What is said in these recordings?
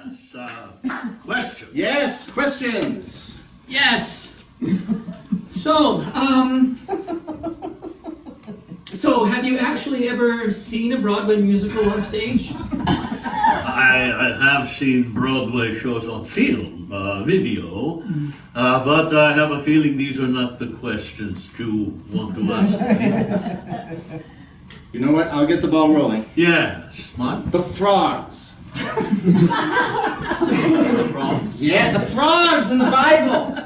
Yes, question. Yes, questions. Yes. So, have you actually ever seen a Broadway musical on stage? I have seen Broadway shows on film, video, but I have a feeling these are not the questions you want to ask me. You know what? I'll get the ball rolling. Yes, what? The frogs. The frogs? Yeah, the frogs in the Bible.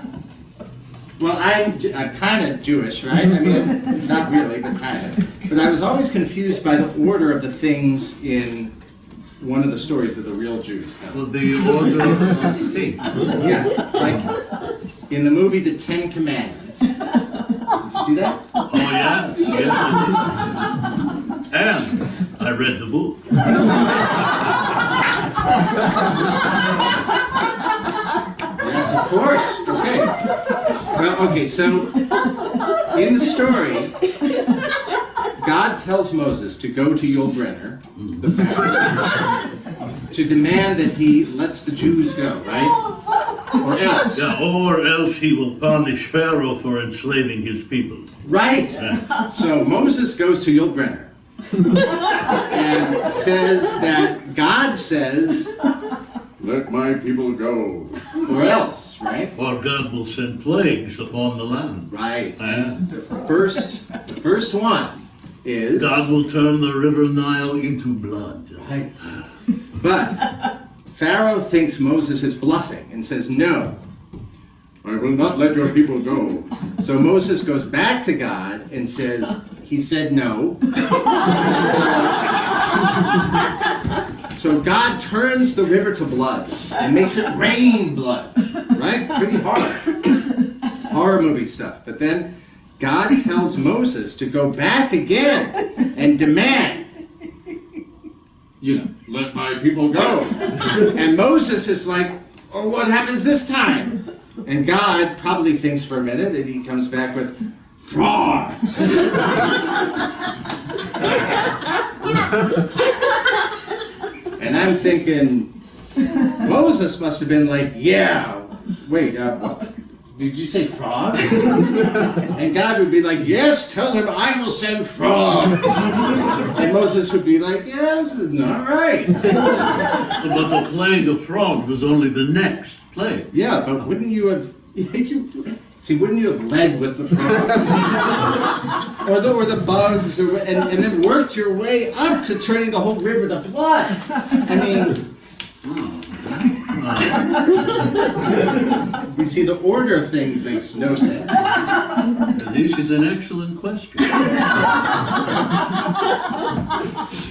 Well, I'm kind of Jewish, right? I mean, not really, but kind of. But I was always confused by the order of the things in one of the stories that the real Jews tell. Well, the order of things. Yeah, like in the movie The Ten Commandments. Did you see that? Oh, yes, yes, I did. And I read the book. Yes, of course. Okay. Well, okay, so in the story, God tells Moses to go to Yul-Brynner, the Pharaoh, to demand that he lets the Jews go, right? Or else. Yeah, or else he will punish Pharaoh for enslaving his people. Right. So Moses goes to Yul-Brynner and says that God says, "Let my people go," or else, right? Or God will send plagues upon the land. Right. And The first one is God will turn the river Nile into blood. right. But Pharaoh thinks Moses is bluffing and says, "No, I will not let your people go." So Moses goes back to God and says, "He said no." So God turns the river to blood and makes it rain blood, right? Pretty hard. Horror movie stuff. But then God tells Moses to go back again and demand, "Let my people go." And Moses is like, "Oh, what happens this time?" And God probably thinks for a minute and he comes back with, "Frogs." And I'm thinking, Moses must have been like, "Yeah, wait, what? Did you say frogs?" And God would be like, "Yes, tell him I will send frogs." And Moses would be like, "Yeah, this is not right." But the plague of frogs was only the next plague. Yeah, but wouldn't you have, wouldn't you have led with the frogs? or the bugs, and then worked your way up to turning the whole river to blood? I mean, you see, the order of things makes no sense. This is an excellent question.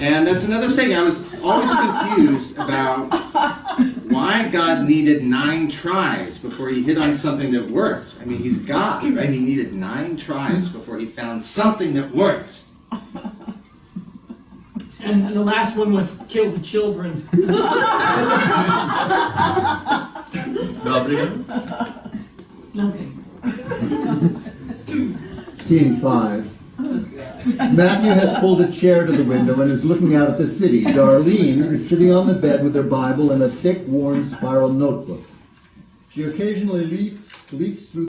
And that's another thing. I was always confused about why God needed 9 tries before he hit on something that worked. I mean, he's God, right? He needed 9 tries before he found something that worked. And the last one was kill the children. Gabriel? Nothing. Scene 5. Matthew has pulled a chair to the window and is looking out at the city. Darlene is sitting on the bed with her Bible and a thick, worn spiral notebook. She occasionally leafs through